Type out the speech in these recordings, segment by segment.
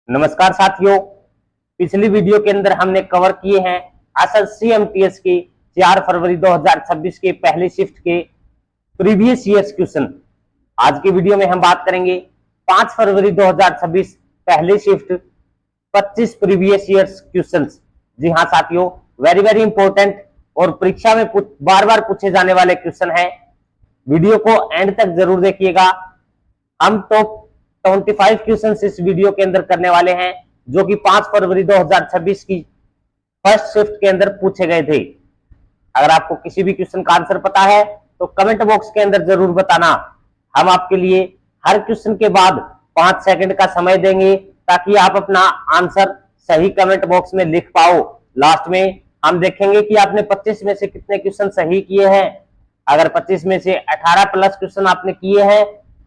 नमस्कार साथियों, पिछली वीडियो के अंदर हमने कवर किए हैं एसएससी एमटीएस के 4 फरवरी 2026 के पहले शिफ्ट के प्रीवियस ईयर्स क्वेश्चन। आज की वीडियो में हम बात करेंगे 5 फरवरी 2026 पहले शिफ्ट 25 प्रीवियस ईयर्स क्वेश्चंस। जी हाँ साथियों, वेरी इंपॉर्टेंट और परीक्षा में बार बार पूछे जाने वाले क्वेश्चन है। वीडियो को एंड तक जरूर देखिएगा। हम तो 25 क्वेश्चन इस वीडियो के अंदर करने वाले हैं जो कि 5 फरवरी 2026 की फर्स्ट शिफ्ट के अंदर पूछे गए थे। अगर आपको किसी भी क्वेश्चन का आंसर पता है तो कमेंट बॉक्स के अंदर जरूर बताना। हम आपके लिए हर क्वेश्चन के बाद 5 सेकंड का समय देंगे ताकि आप अपना आंसर सही कमेंट बॉक्स में लिख पाओ। लास्ट में हम देखेंगे कि आपने 25 में से कितने क्वेश्चन सही किए हैं। अगर 25 में से 18 प्लस क्वेश्चन आपने किए हैं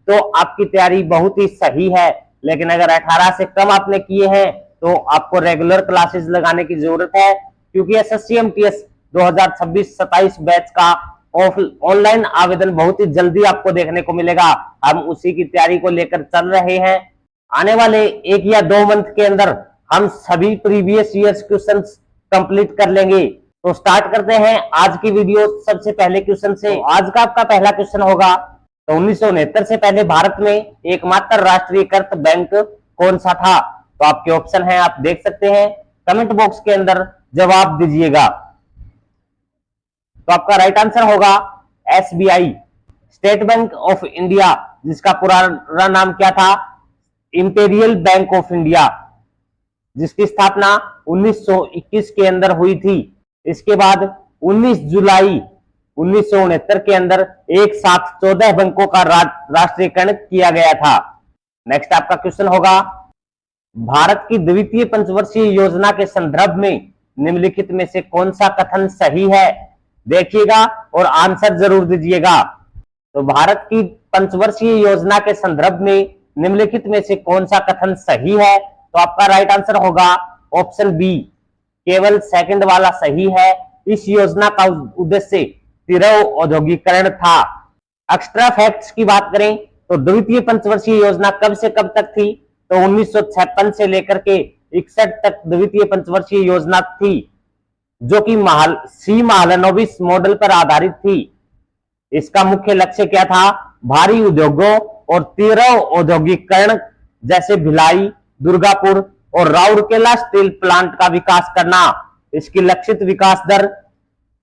तो आपकी तैयारी बहुत ही सही है, लेकिन अगर 18 से कम आपने किए हैं तो आपको रेगुलर क्लासेस लगाने की जरूरत है, क्योंकि एसएससी एमटीएस 2026-27 बैच का ऑनलाइन आवेदन बहुत ही जल्दी आपको देखने को मिलेगा। हम उसी की तैयारी को लेकर चल रहे हैं। आने वाले 1 या 2 मंथ के अंदर हम सभी प्रीवियस ईयर्स क्वेश्चंस कंप्लीट कर लेंगे। तो स्टार्ट करते हैं आज की वीडियो सबसे पहले क्वेश्चन से। आज का आपका पहला क्वेश्चन होगा, तो 1969 से पहले भारत में एकमात्र राष्ट्रीयकृत बैंक कौन सा था? तो आपके ऑप्शन हैं, आप देख सकते हैं। कमेंट बॉक्स के अंदर जवाब दीजिएगा। तो आपका राइट आंसर होगा SBI, state bank of India, जिसका पुराना नाम क्या था? इंपीरियल बैंक ऑफ इंडिया, जिसकी स्थापना 1921 के अंदर हुई थी। इसके बाद 19 जुलाई 1969 के अंदर एक साथ 14 बैंकों का राष्ट्रीयकरण किया गया था। नेक्स्ट आपका क्वेश्चन होगा, भारत की द्वितीय पंचवर्षीय योजना के संदर्भ में निम्नलिखित में से कौन सा कथन सही है? देखिएगा और आंसर जरूर दीजिएगा। तो भारत की पंचवर्षीय योजना के संदर्भ में निम्नलिखित में से कौन सा कथन सही है? तो आपका राइट आंसर होगा ऑप्शन बी, केवल सेकंड वाला सही है। इस योजना का उद्देश्य तीव्र औद्योगिकरण था। एक्स्ट्रा फैक्ट्स की बात करें तो द्वितीय पंचवर्षीय योजना कब से कब तक थी? तो 1956 से लेकर के 61 तक द्वितीय पंचवर्षीय योजना थी, जो कि महालनोबिस मॉडल पर आधारित थी। इसका मुख्य लक्ष्य क्या था? भारी उद्योगों और तीव्र औद्योगिकरण जैसे भिलाई, दुर्गापुर और राउरकेला स्टील प्लांट का विकास करना। इसकी लक्षित विकास दर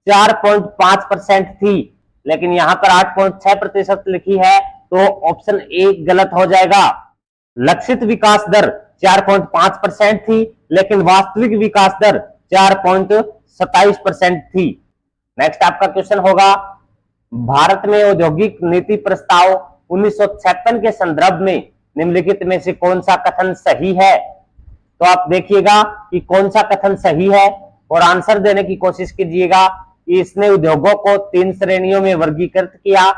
4.5% थी, लेकिन यहां पर 8.6% लिखी है, तो ऑप्शन ए गलत हो जाएगा। लक्षित विकास दर 4.5% थी, लेकिन वास्तविक विकास दर 4.27% थी। नेक्स्ट आपका क्वेश्चन होगा, भारत में औद्योगिक नीति प्रस्ताव 1956 के संदर्भ में निम्नलिखित में से कौन सा कथन सही है? तो आप देखिएगा कि कौन सा कथन सही है और आंसर देने की कोशिश कीजिएगा। इसने उद्योगों को 3 श्रेणियों में वर्गीकृत किया।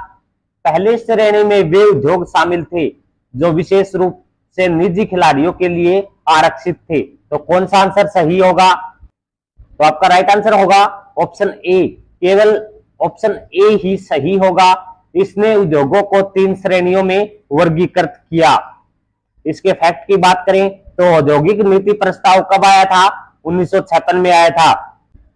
पहले श्रेणी में वे उद्योग शामिल थे जो विशेष रूप से निजी खिलाड़ियों के लिए आरक्षित थे। तो कौन सा आंसर सही होगा? तो आपका राइट आंसर होगा ऑप्शन ए, केवल ऑप्शन ए ही सही होगा। इसने उद्योगों को 3 श्रेणियों में वर्गीकृत किया। इसके फैक्ट की बात करें तो औद्योगिक नीति प्रस्ताव कब आया था? 1956 में आया था,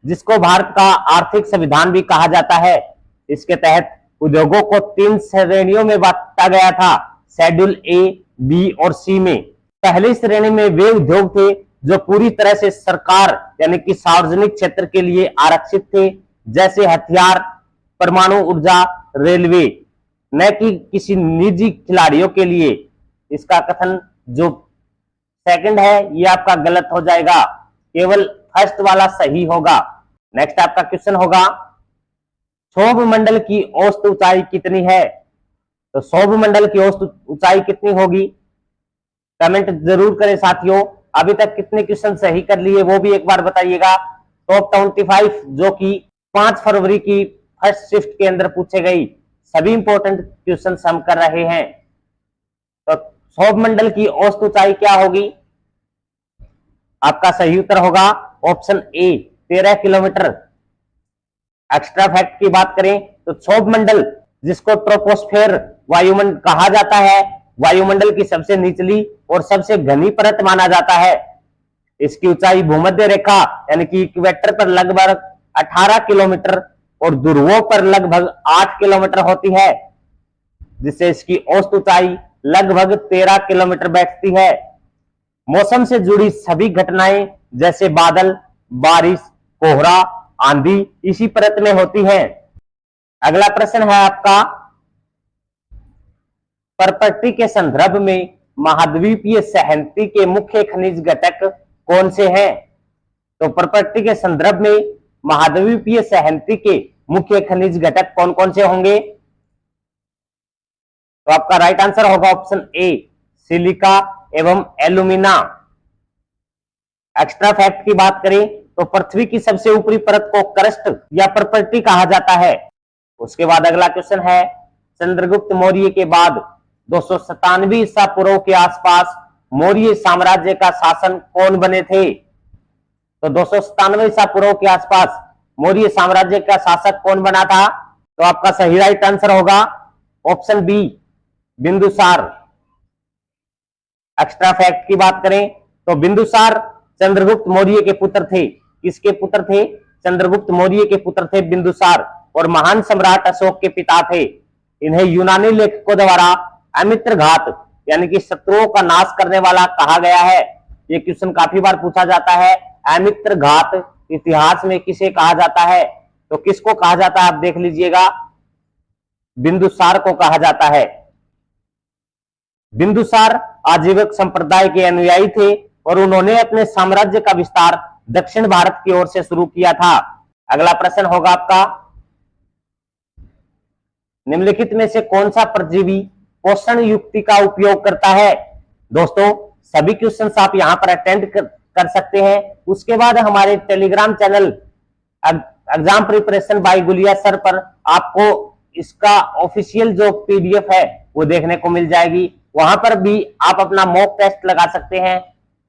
जिसको भारत का आर्थिक संविधान भी कहा जाता है। इसके तहत उद्योगों को 3 श्रेणियों में बांटा गया था, शेड्यूल ए, बी और सी में। पहली श्रेणी में वे उद्योग थे जो पूरी तरह से सरकार यानी कि सार्वजनिक क्षेत्र के लिए आरक्षित थे, जैसे हथियार, परमाणु ऊर्जा, रेलवे, न कि किसी निजी खिलाड़ियों के लिए। इसका कथन जो सेकंड है ये आपका गलत हो जाएगा, केवल फर्स्ट वाला सही होगा। नेक्स्ट आपका क्वेश्चन होगा, क्षोभ मंडल की औसत ऊंचाई कितनी है? तो क्षोभ मंडल की औसत ऊंचाई कितनी होगी? कमेंट जरूर करें साथियों। अभी तक कितने क्वेश्चन सही कर लिए वो भी एक बार बताइएगा। टॉप 25 जो कि 5 फरवरी की फर्स्ट शिफ्ट के अंदर पूछे गई सभी इंपॉर्टेंट क्वेश्चन हम कर रहे हैं। तो क्षोभ मंडल की औसत ऊंचाई क्या होगी? आपका सही उत्तर होगा ऑप्शन ए, 13 किलोमीटर। एक्स्ट्रा फैक्ट की बात करें तो क्षोभ मंडल, जिसको ट्रोपोस्फेयर वायुमंडल कहा जाता है, वायुमंडल की सबसे निचली और सबसे घनी परत माना जाता है। इसकी ऊंचाई भूमध्य रेखा यानी कि इक्वेटर पर लगभग 18 किलोमीटर और ध्रुवों पर लगभग 8 किलोमीटर होती है, जिससे इसकी औसत ऊंचाई लगभग 13 किलोमीटर बैठती है। मौसम से जुड़ी सभी घटनाएं जैसे बादल, बारिश, कोहरा, आंधी इसी परत में होती हैं। अगला प्रश्न है आपका, प्रकृति के संदर्भ में महाद्वीपीय सहमति के मुख्य खनिज घटक कौन से हैं? तो प्रकृति के संदर्भ में महाद्वीपीय सहमति के मुख्य खनिज घटक कौन कौन से होंगे? तो आपका राइट आंसर होगा ऑप्शन ए, सिलिका एवं एल्यूमिना। एक्स्ट्रा फैक्ट की बात करें तो पृथ्वी की सबसे ऊपरी परत को क्रस्ट या प्रकृति कहा जाता है। उसके बाद अगला क्वेश्चन है, चंद्रगुप्त मौर्य के बाद 297 ईसा पूर्व के आसपास मौर्य साम्राज्य का शासन कौन बने थे? तो 297 ईसा पूर्व के आसपास मौर्य साम्राज्य का शासक कौन बना था? तो आपका सही राइट आंसर होगा option B, Bindusara. Extra fact की बात करें तो बिंदुसार चंद्रगुप्त मौर्य के पुत्र थे। किसके पुत्र थे? चंद्रगुप्त मौर्य के पुत्र थे बिंदुसार, और महान सम्राट अशोक के पिता थे। इन्हें यूनानी लेखकों द्वारा अमित्र घात यानी कि शत्रुओं का नाश करने वाला कहा गया है। ये क्वेश्चन काफी बार पूछा जाता है, अमित्र घात इतिहास में किसे कहा जाता है? तो किसको कहा जाता है आप देख लीजिएगा, बिंदुसार को कहा जाता है। बिंदुसार आजीवक संप्रदाय के अनुयायी थे और उन्होंने अपने साम्राज्य का विस्तार दक्षिण भारत की ओर से शुरू किया था। अगला प्रश्न होगा आपका, निम्नलिखित में से कौन सा परजीवी पोषण युक्ति का उपयोग करता है? दोस्तों सभी क्वेश्चंस आप यहां पर अटेंड कर सकते हैं। उसके बाद हमारे Telegram channel exam preparation bye Gulia sir पर आपको इसका ऑफिशियल जो पीडीएफ है वो देखने को मिल जाएगी। वहां पर भी आप अपना मॉक टेस्ट लगा सकते हैं,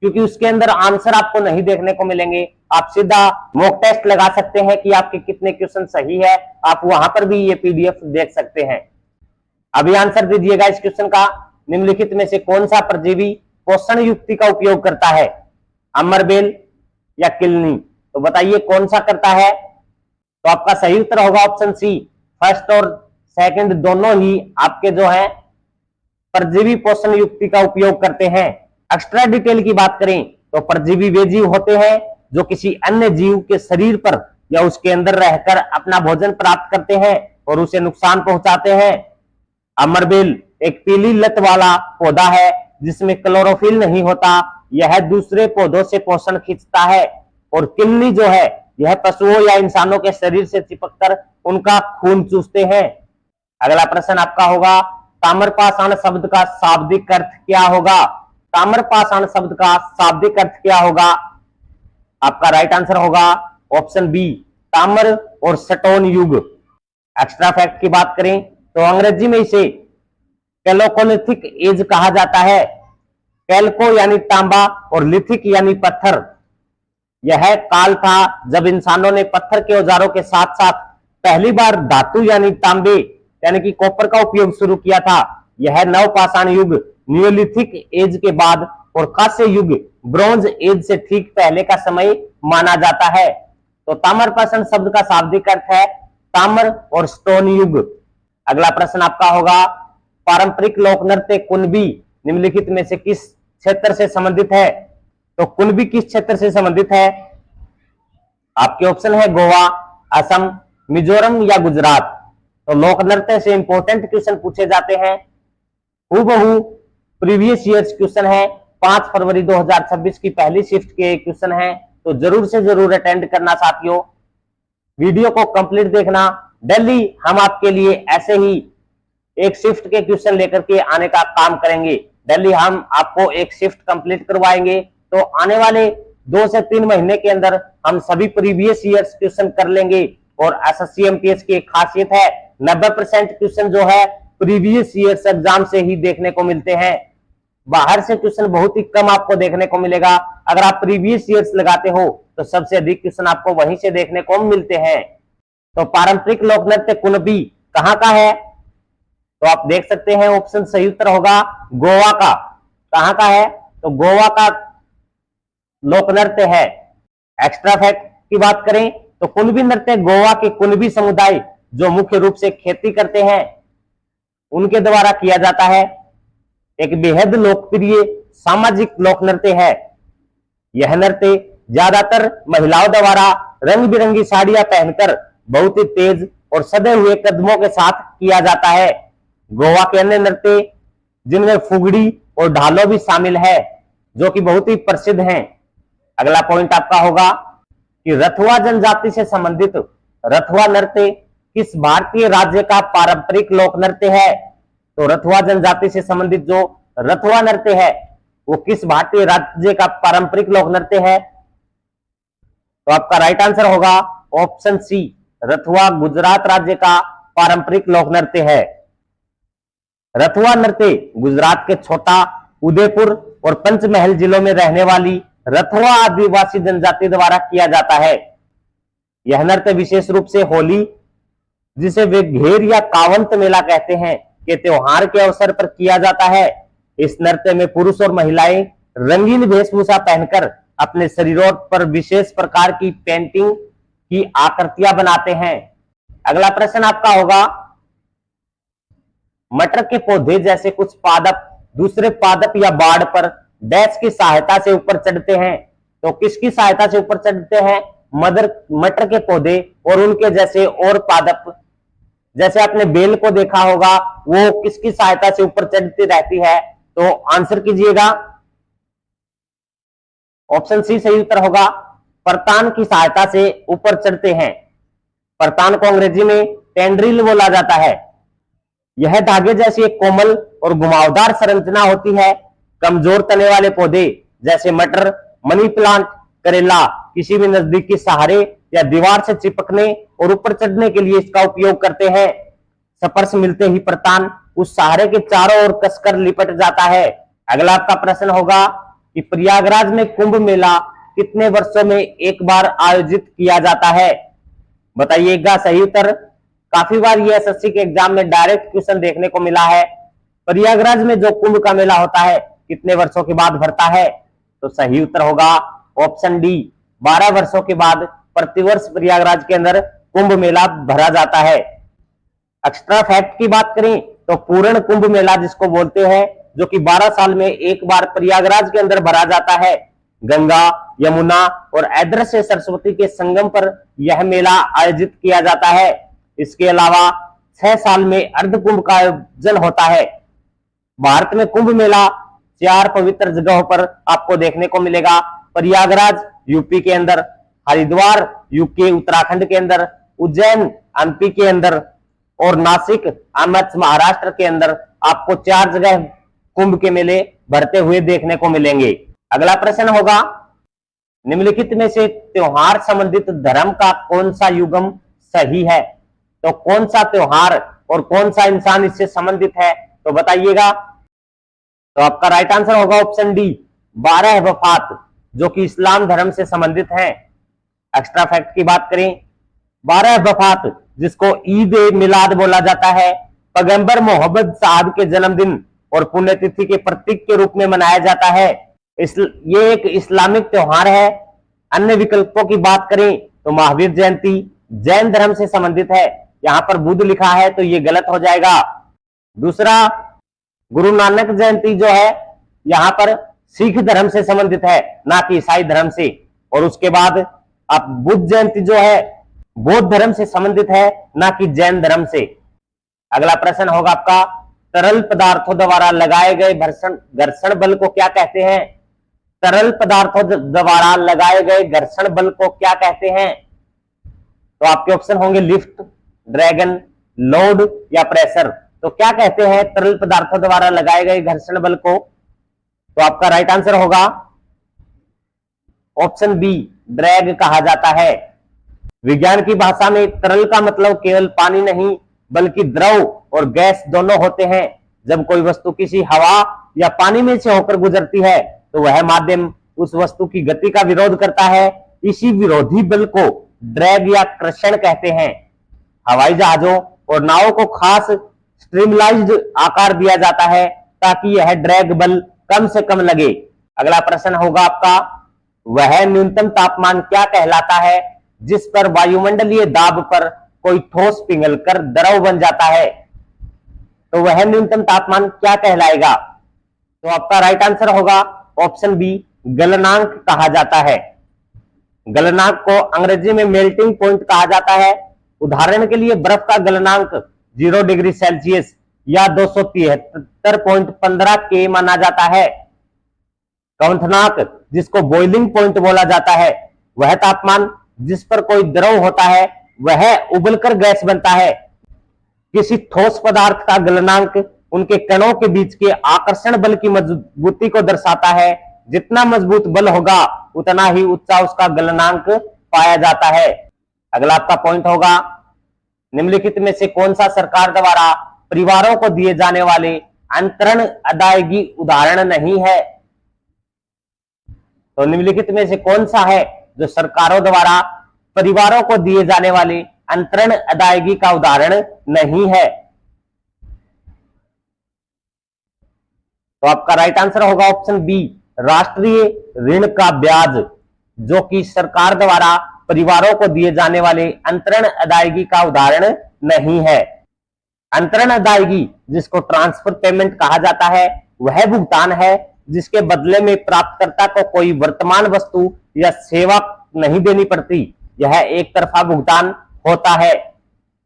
क्योंकि उसके अंदर आंसर आपको नहीं देखने को मिलेंगे। आप सीधा मॉक टेस्ट लगा सकते हैं कि आपके कितने क्वेश्चन सही है, आप वहां पर भी ये पीडीएफ देख सकते हैं। अभी आंसर दीजिएगा इस क्वेश्चन का, निम्नलिखित में से कौन सा परजीवी पोषण युक्ति का उपयोग करता है? अमरबेल या किलनी? तो बताइए कौन सा करता है? तो आपका सही उत्तर होगा ऑप्शन सी, फर्स्ट और सेकंड दोनों ही आपके जो है परजीवी पोषण युक्ति का उपयोग करते हैं। एक्स्ट्रा डिटेल की बात करें तो परजीवी वे जीव होते हैं जो किसी अन्य जीव के शरीर पर या उसके अंदर रहकर अपना भोजन प्राप्त करते हैं और उसे नुकसान पहुंचाते हैं। अमरबेल एक पीली लत वाला पौधा है जिसमें क्लोरोफिल नहीं होता, यह दूसरे पौधों से पोषण खींचता है। और किलनी जो है यह पशुओं या इंसानों के शरीर से चिपककर उनका खून चूसते हैं। अगला प्रश्न आपका होगा, ताम्रपाषाण शब्द का शाब्दिक अर्थ क्या होगा? ताम्रपाषाण शब्द का शाब्दिक अर्थ क्या होगा? आपका राइट आंसर होगा ऑप्शन बी, ताम्र और स्टोन युग। एक्स्ट्रा फैक्ट की बात करें तो अंग्रेजी में इसे कैलोकोलिथिक एज कहा जाता है। कैल्को यानी तांबा और लिथिक यानी पत्थर। यह काल था जब इंसानों ने पत्थर के औजारों के साथ साथ पहली बार धातु यानी तांबे यानी कि कॉपर का उपयोग शुरू किया था। यह नवपाषाण युग नियोलिथिक एज के बाद और कांस्य युग ब्रॉन्ज एज से ठीक पहले का समय माना जाता है। तो ताम्रपाषाण शब्द का शाब्दिक अर्थ है ताम्र और स्टोन युग। अगला प्रश्न आपका होगा, पारंपरिक लोक नृत्य कुणबी निम्नलिखित में से किस क्षेत्र से संबंधित है? तो कुणबी किस क्षेत्र से संबंधित है? आपके ऑप्शन है गोवा, असम, मिजोरम या गुजरात। तो लोक नृत्य से इंपॉर्टेंट क्वेश्चन पूछे जाते हैं, हूबहू प्रीवियस ईयर्स क्वेश्चन है। 5 फरवरी 2026 की पहली शिफ्ट के क्वेश्चन है, तो जरूर से जरूर अटेंड करना साथियों। वीडियो को कंप्लीट देखना। डेली हम आपके लिए ऐसे ही एक शिफ्ट के क्वेश्चन लेकर के आने का काम करेंगे। डेली हम आपको एक शिफ्ट कंप्लीट करवाएंगे, तो आने वाले 2 से 3 महीने के अंदर हम सभी प्रीवियस ईयर्स क्वेश्चन कर लेंगे। और एसएससी एमपीएस की एक खासियत है, 90% क्वेश्चन जो है प्रीवियस ईयर्स एग्जाम से ही देखने को मिलते हैं। बाहर से क्वेश्चन बहुत ही कम आपको देखने को मिलेगा। अगर आप प्रीवियस ईयर्स लगाते हो तो सबसे अधिक क्वेश्चन आपको वहीं से देखने को मिलते हैं। तो पारंपरिक लोक नृत्य कुणबी कहाँ का है? तो आप देख सकते हैं ऑप्शन सही उत्तर होगा गोवा का। कहां का है? तो गोवा का लोक नृत्य है। एक्स्ट्रा फैक्ट की बात करें तो कुणबी नृत्य गोवा के कुणबी समुदाय जो मुख्य रूप से खेती करते हैं उनके द्वारा किया जाता है। एक बेहद लोकप्रिय सामाजिक लोक नृत्य है। यह नृत्य ज्यादातर महिलाओं द्वारा रंग बिरंगी साड़ियां पहनकर बहुत ही तेज और सदे हुए कदमों के साथ किया जाता है। गोवा के अन्य नृत्य जिनमें फुगड़ी और ढालो भी शामिल है जो कि बहुत ही प्रसिद्ध हैं। अगला पॉइंट आपका होगा कि रथुआ जनजाति से संबंधित रथुआ नृत्य किस भारतीय राज्य का पारंपरिक लोक नृत्य है? तो रथुआ जनजाति से संबंधित जो रथुआ नृत्य है वो किस भारतीय राज्य का पारंपरिक लोक नृत्य है? तो आपका राइट आंसर होगा ऑप्शन सी, रथुआ गुजरात राज्य का पारंपरिक लोक नृत्य है। रथुआ नृत्य गुजरात के छोटा उदयपुर और पंचमहल जिलों में रहने वाली रथुआ आदिवासी जनजाति द्वारा किया जाता है। यह नृत्य विशेष रूप से होली, जिसे वे घेर या कावंत मेला कहते हैं, के त्योहार के अवसर पर किया जाता है। इस नृत्य में पुरुष और महिलाएं रंगीन वेशभूषा पहनकर अपने शरीरों पर विशेष प्रकार की पेंटिंग की आकृतियां बनाते हैं। अगला प्रश्न आपका होगा, मटर के पौधे जैसे कुछ पादप दूसरे पादप या बाड़ पर डैश की सहायता से ऊपर चढ़ते हैं। तो किसकी सहायता से ऊपर चढ़ते हैं? मटर के पौधे और उनके जैसे और पादप, जैसे आपने बेल को देखा होगा, वो किसकी सहायता से ऊपर चढ़ती रहती है? तो आंसर कीजिएगा। ऑप्शन सी सही उत्तर होगा, परतान की सहायता से ऊपर चढ़ते हैं। परतान को अंग्रेजी में टेंड्रिल बोला जाता है। यह धागे जैसी एक कोमल और घुमावदार संरचना होती है। कमजोर तने वाले पौधे जैसे मटर, मनी प्लांट, करेला किसी भी नजदीकी सहारे या दीवार से चिपकने और ऊपर चढ़ने के लिए इसका उपयोग करते हैं। स्पर्श मिलते ही परतान उस सहारे के चारों ओर कसकर लिपट जाता है। अगला आपका प्रश्न होगा कि प्रयागराज में कुंभ मेला कितने वर्षों में एक बार आयोजित किया जाता है? बताइएगा सही उत्तर। काफी बार ये एसएससी के एग्जाम में डायरेक्ट क्वेश्चन देखने को मिला है। प्रयागराज में जो कुंभ का मेला होता है कितने वर्षों के बाद भरता है? तो सही उत्तर होगा ऑप्शन डी, 12 वर्षों के बाद प्रतिवर्ष प्रयागराज के अंदर कुंभ मेला भरा जाता है। एक्स्ट्रा फैक्ट की बात करें तो पूर्ण कुंभ मेला जिसको बोलते हैं, जो कि 12 साल में एक बार प्रयागराज के अंदर भरा जाता है। गंगा, यमुना और अदृश्य सरस्वती के संगम पर यह मेला आयोजित किया जाता है। इसके अलावा 6 साल में अर्ध कुंभ का आयोजन होता है। भारत में कुंभ मेला 4 पवित्र जगहों पर आपको देखने को मिलेगा। प्रयागराज यूपी के अंदर, हरिद्वार यूके उत्तराखंड के अंदर, उज्जैन एमपी के अंदर और नासिक महाराष्ट्र के अंदर आपको 4 जगह कुंभ के मेले भरते हुए देखने को मिलेंगे। अगला प्रश्न होगा, निम्नलिखित में से त्योहार संबंधित धर्म का कौन सा युग्म सही है? तो कौन सा त्योहार और कौन सा इंसान इससे संबंधित है? तो बताइएगा। तो आपका राइट आंसर होगा ऑप्शन डी, 12 वफात, जो कि इस्लाम धर्म से संबंधित है। एक्स्ट्रा फैक्ट की बात करें, 12 वफात जिसको ईद ए मिलाद बोला जाता है, पैगंबर मोहम्मद साहब के जन्मदिन और पुण्यतिथि के प्रतीक के रूप में मनाया जाता है। ये एक इस्लामिक त्योहार है। अन्य विकल्पों की बात करें तो महावीर जयंती जैन धर्म से संबंधित है। यहां पर बुध लिखा है तो ये गलत हो जाएगा। दूसरा, गुरु नानक जयंती जो है यहां पर सिख धर्म से संबंधित है, ना कि ईसाई धर्म से। और उसके बाद आप बुद्ध जयंती जो है बौद्ध धर्म से संबंधित है, ना कि जैन धर्म से। अगला प्रश्न होगा आपका, तरल पदार्थों द्वारा लगाए गए घर्षण बल को क्या कहते हैं? तरल पदार्थों द्वारा लगाए गए घर्षण बल को क्या कहते हैं? तो आपके ऑप्शन होंगे लिफ्ट, ड्रैगन, लोड या प्रेशर। तो क्या कहते हैं तरल पदार्थों द्वारा लगाए गए घर्षण बल को? तो आपका राइट आंसर होगा ऑप्शन बी, ड्रैग कहा जाता है। विज्ञान की भाषा में तरल का मतलब केवल पानी नहीं बल्कि द्रव और गैस दोनों होते हैं। जब कोई वस्तु किसी हवा या पानी में से होकर गुजरती है तो वह माध्यम उस वस्तु की गति का विरोध करता है। इसी विरोधी बल को ड्रैग या कर्षण कहते हैं। हवाई जहाजों और नावों को खास स्ट्रीमलाइज्ड आकार दिया जाता है ताकि यह ड्रैग बल कम से कम लगे। अगला प्रश्न होगा आपका, वह न्यूनतम तापमान क्या कहलाता है जिस पर वायुमंडलीय दाब पर कोई ठोस पिघलकर द्रव बन जाता है? तो वह न्यूनतम तापमान क्या कहलाएगा? तो आपका राइट आंसर होगा ऑप्शन बी, गलनांक कहा जाता है। गलनांक को अंग्रेजी में मेल्टिंग पॉइंट कहा जाता है। उदाहरण के लिए बर्फ का गलनांक 0 डिग्री सेल्सियस या 273.15 के माना जाता है। क्वथनांक, जिसको बॉइलिंग पॉइंट बोला जाता है, वह तापमान जिस पर कोई द्रव होता है वह उबलकर गैस बनता है। किसी ठोस पदार्थ का गलनांक उनके कणों के बीच के आकर्षण बल की मजबूती को दर्शाता है। जितना मजबूत बल होगा उतना ही ऊंचा उसका गलनांक पाया जाता है। अगला आपका पॉइंट होगा, निम्नलिखित में से कौन सा सरकार द्वारा परिवारों को दिए जाने वाले अंतरण अदायगी उदाहरण नहीं है? तो निम्नलिखित में से कौन सा है जो सरकारों द्वारा परिवारों को दिए जाने वाले अंतरण अदायगी का उदाहरण नहीं है? तो आपका राइट आंसर होगा ऑप्शन बी, राष्ट्रीय ऋण का ब्याज, जो कि सरकार द्वारा परिवारों को दिए जाने वाले अंतरण अदायगी का उदाहरण नहीं है। अंतरण अदायगी, जिसको ट्रांसफर पेमेंट कहा जाता है, वह भुगतान है जिसके बदले में प्राप्तकर्ता को कोई वर्तमान वस्तु या सेवा नहीं देनी पड़ती। यह एक तरफा भुगतान होता है।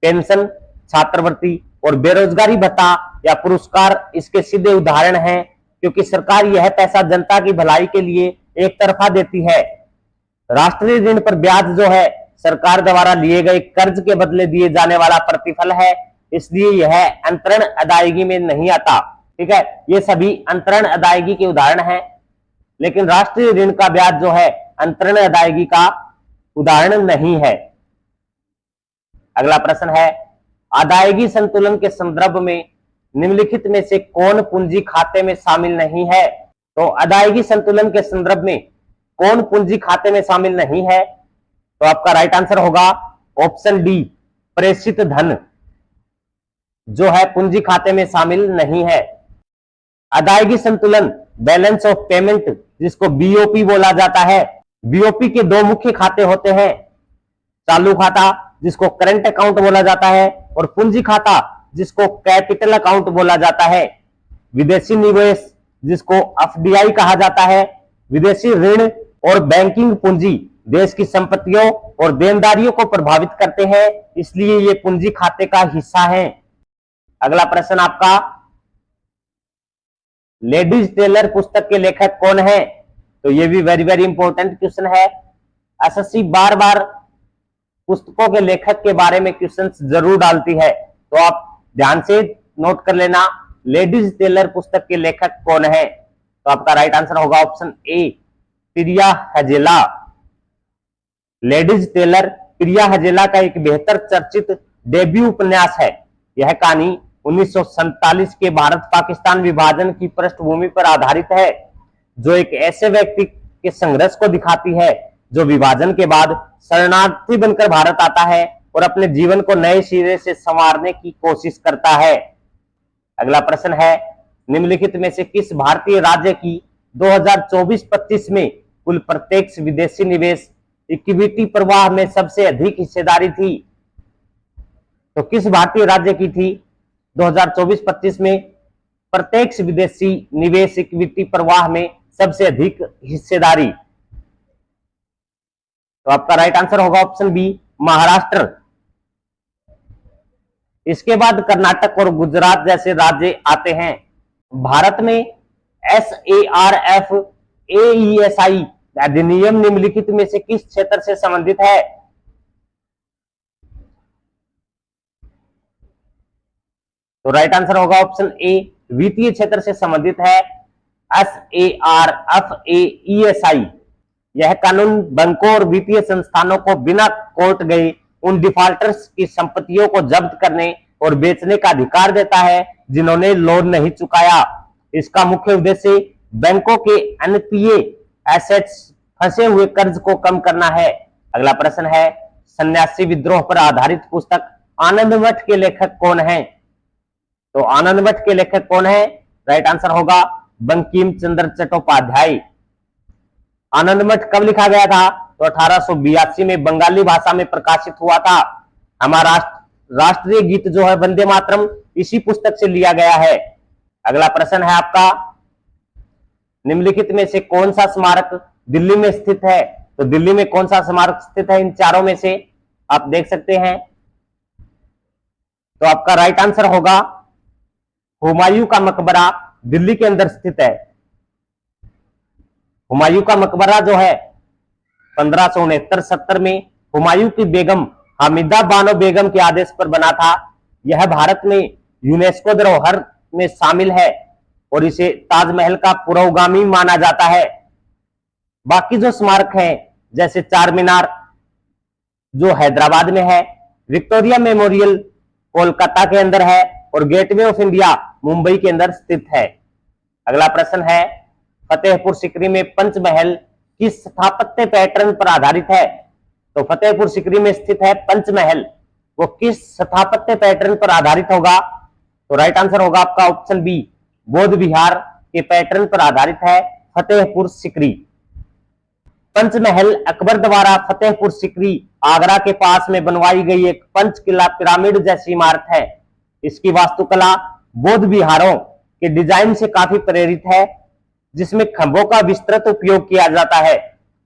पेंशन, छात्रवृत्ति और बेरोजगारी भत्ता या पुरस्कार इसके सीधे उदाहरण हैं, क्योंकि सरकार यह पैसा जनता की भलाई के लिए एक तरफा देती है। राष्ट्रीय ऋण पर ब्याज जो है सरकार द्वारा लिए गए कर्ज के बदले दिए जाने वाला प्रतिफल है, इसलिए यह अंतरण अदायगी में नहीं आता। ठीक है, ये सभी अंतरण अदायगी के उदाहरण हैं, लेकिन राष्ट्रीय ऋण का ब्याज जो है अंतरण अदायगी का उदाहरण नहीं है। अगला प्रश्न है, अदायगी संतुलन के संदर्भ में निम्नलिखित में से कौन पूंजी खाते में शामिल नहीं है? तो अदायगी संतुलन के संदर्भ में कौन पूंजी खाते में शामिल नहीं है? तो आपका राइट आंसर होगा ऑप्शन डी, प्रेषित धन जो है पूंजी खाते में शामिल नहीं है। अदायगी संतुलन, बैलेंस ऑफ पेमेंट, जिसको बीओपी बोला जाता है, बीओपी के दो मुख्य खाते होते हैं, चालू खाता जिसको करंट अकाउंट बोला जाता है और पूंजी खाता जिसको कैपिटल अकाउंट बोला जाता है। विदेशी निवेश जिसको एफडीआई कहा जाता है, विदेशी ऋण और बैंकिंग पूंजी देश की संपत्तियों और देनदारियों को प्रभावित करते हैं, इसलिए ये पूंजी खाते का हिस्सा हैं। अगला प्रश्न आपका, लेडीज टेलर पुस्तक के लेखक कौन है? तो ये भी वेरी वेरी इंपॉर्टेंट क्वेश्चन है। एसएससी बार बार पुस्तकों के लेखक के बारे में क्वेश्चंस जरूर डालती है, तो आप ध्यान से नोट कर लेना, लेडीज टेलर पुस्तक के लेखक कौन है? तो आपका राइट आंसर होगा option A, Priya Hajela. Ladies tailor Priya Hajela का एक बेहतर चर्चित डेब्यू उपन्यास है। यह कहानी 1947 के भारत पाकिस्तान विभाजन की पृष्ठभूमि पर आधारित है, जो एक ऐसे व्यक्ति के संघर्ष को दिखाती है जो विभाजन के बाद शरणार्थी बनकर भारत आता है और अपने जीवन को नए सिरे से संवारने की कोशिश करता है। अगला प्रश्न है, निम्नलिखित में से किस भारतीय राज्य की 2024-25 में कुल प्रत्यक्ष विदेशी निवेश इक्विटी प्रवाह में सबसे अधिक हिस्सेदारी थी? तो किस भारतीय राज्य की थी 2024-25 में प्रत्यक्ष विदेशी निवेश इक्विटी प्रवाह में सबसे अधिक हिस्सेदारी? तो आपका राइट आंसर होगा ऑप्शन बी, महाराष्ट्र। इसके बाद कर्नाटक और गुजरात जैसे राज्य आते हैं। भारत में SARF AESI अधिनियम निम्नलिखित में से किस क्षेत्र से संबंधित है? तो राइट आंसर होगा ऑप्शन ए, वित्तीय क्षेत्र से संबंधित है। SARF AESI यह कानून बैंकों और वित्तीय संस्थानों को बिना कोर्ट गए उन डिफॉल्टर्स की संपत्तियों को जब्त करने और बेचने का अधिकार देता है जिन्होंने लोन नहीं चुकाया। इसका मुख्य उद्देश्य बैंकों के एनपीए एसेट्स फंसे हुए कर्ज को कम करना है। अगला प्रश्न है, सन्यासी विद्रोह पर आधारित पुस्तक आनंद मठ के लेखक कौन है? तो आनंदमठ के लेखक कौन है? राइट आंसर होगा बंकिम चंद्र चट्टोपाध्याय। आनंदमठ कब लिखा गया था? तो 1882 में बंगाली भाषा में प्रकाशित हुआ था। हमारा राष्ट्रीय गीत जो है वंदे मातरम इसी पुस्तक से लिया गया है। अगला प्रश्न है आपका, निम्नलिखित में से कौन सा स्मारक दिल्ली में स्थित है? तो दिल्ली में कौन सा स्मारक स्थित है इन चारों में से? आप देख सकते हैं। तो आपका राइट आंसर होगा हुमायूं का मकबरा दिल्ली के अंदर स्थित है। हुमायूं का मकबरा जो है 1569-70 में हुमायूं की बेगम हामिदा बानो बेगम के आदेश पर बना था। यह भारत में यूनेस्को धरोहर में शामिल है और इसे ताजमहल का पुरोगामी माना जाता है। बाकी जो स्मारक हैं जैसे चार मीनार जो हैदराबाद में है, विक्टोरिया मेमोरियल कोलकाता के अंदर है और गेटवे ऑफ इंडिया मुंबई के अंदर स्थित है। अगला प्रश्न है, फतेहपुर सीकरी में पंचमहल किस स्थापत्य पैटर्न पर आधारित है? तो फतेहपुर सीकरी में स्थित है पंचमहल, वो किस स्थापत्य पैटर्न पर आधारित होगा? तो राइट आंसर होगा आपका ऑप्शन बी, बौद्ध विहार के पैटर्न पर आधारित है फतेहपुर सीकरी। पंचमहल अकबर द्वारा फतेहपुर सीकरी आगरा के पास में बनवाई गई एक पंचकिला पिरामिड जैसी इमारत है। इसकी वास्तुकला बौद्ध विहारों के डिजाइन से काफी प्रेरित है, जिसमें खंभों का विस्तृत उपयोग किया जाता है।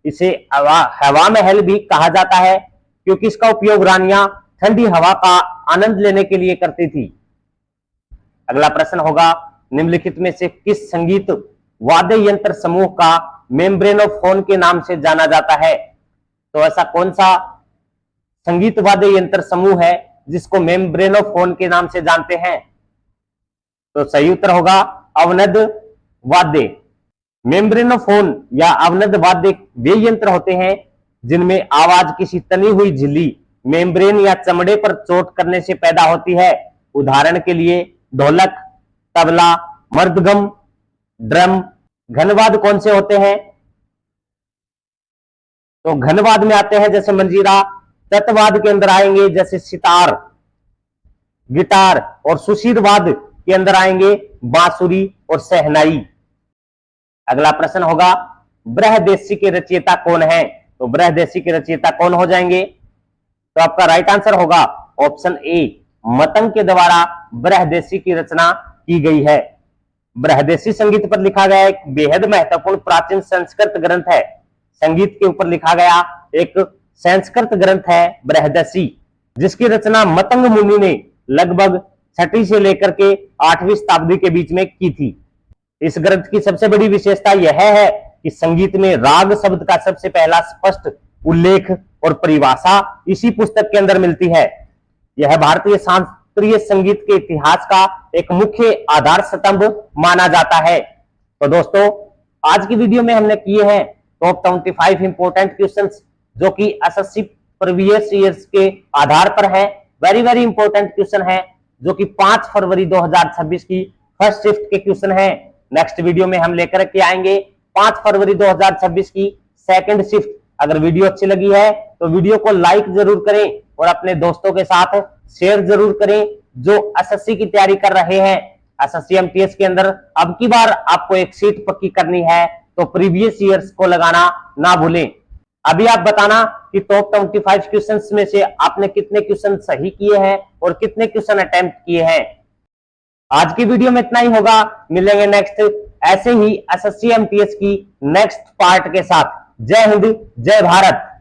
इसे हवा महल भी कहा जाता है क्योंकि इसका उपयोग रानियां ठंडी हवा का आनंद लेने के लिए करती थी। अगला प्रश्न होगा, निम्नलिखित में से किस संगीत वाद्य यंत्र समूह का मेम्ब्रेनोफोन के नाम से जाना जाता है? तो ऐसा कौन सा संगीत वाद्य यंत्र समूह है जिसको मेम्ब्रेनोफोन के नाम से जानते हैं? तो सही उत्तर होगा अवनद वाद्य। मेम्ब्रेनोफोन या अवनद वाद्य वे यंत्र होते हैं जिनमें आवाज किसी तनी हुई झिल्ली मेम्ब्रेन या चमड़े पर चोट करने से पैदा होती है। उदाहरण के लिए ढोलक, तबला, मृदंगम, ड्रम। घनवाद कौन से होते हैं? तो घनवाद में आते हैं जैसे मंजीरा। तत्वाद के अंदर आएंगे जैसे सितार, गिटार, और सुशीरवाद के अंदर आएंगे बांसुरी और शहनाई। अगला प्रश्न होगा, बृहदेशी के रचयिता कौन है? तो बृहदेशी के रचयिता कौन हो जाएंगे? तो आपका राइट आंसर होगा ऑप्शन ए, मतंग के द्वारा बृहदेशी की रचना की गई है। बृहदेशी संगीत पर लिखा गया एक बेहद महत्वपूर्ण प्राचीन संस्कृत ग्रंथ है। संगीत के ऊपर लिखा गया एक संस्कृत ग्रंथ है बृहदेशी, जिसकी रचना मतंग मुनि ने लगभग 6वीं से लेकर के 8वीं शताब्दी के बीच में की थी। इस ग्रंथ की सबसे बड़ी विशेषता यह है कि संगीत में राग शब्द का सबसे पहला स्पष्ट उल्लेख और परिभाषा इसी पुस्तक के अंदर मिलती है। यह भारतीय शास्त्रीय संगीत के इतिहास का एक मुख्य आधार स्तंभ माना जाता है। तो दोस्तों, आज की वीडियो में हमने किए हैं टॉप 25 इंपोर्टेंट क्वेश्चंस जो कि एसएससी प्रीवियस ईयर्स के आधार पर है। वेरी इंपोर्टेंट क्वेश्चन है जो कि 5 फरवरी 2026 की फर्स्ट शिफ्ट के क्वेश्चन है। नेक्स्ट वीडियो में हम लेकर के आएंगे 5 फरवरी 2026 की सेकंड शिफ्ट। अगर वीडियो अच्छी लगी है तो वीडियो को लाइक जरूर करें और अपने दोस्तों के साथ शेयर जरूर करें जो एसएससी की तैयारी कर रहे हैं। एसएससी एमटीएस के अंदर अब की बार आपको एक सीट पक्की करनी है तो प्रीवियस ईयर्स को लगाना ना भूलें। अभी आप बताना कि टॉप 25 क्वेश्चंस में से आपने कितने क्वेश्चन सही किए हैं और कितने क्वेश्चन अटेम्प्ट किए हैं। आज की वीडियो में इतना ही होगा। मिलेंगे नेक्स्ट ऐसे ही एसएससी एमटीएस की नेक्स्ट पार्ट के साथ। जय हिंद, जय भारत।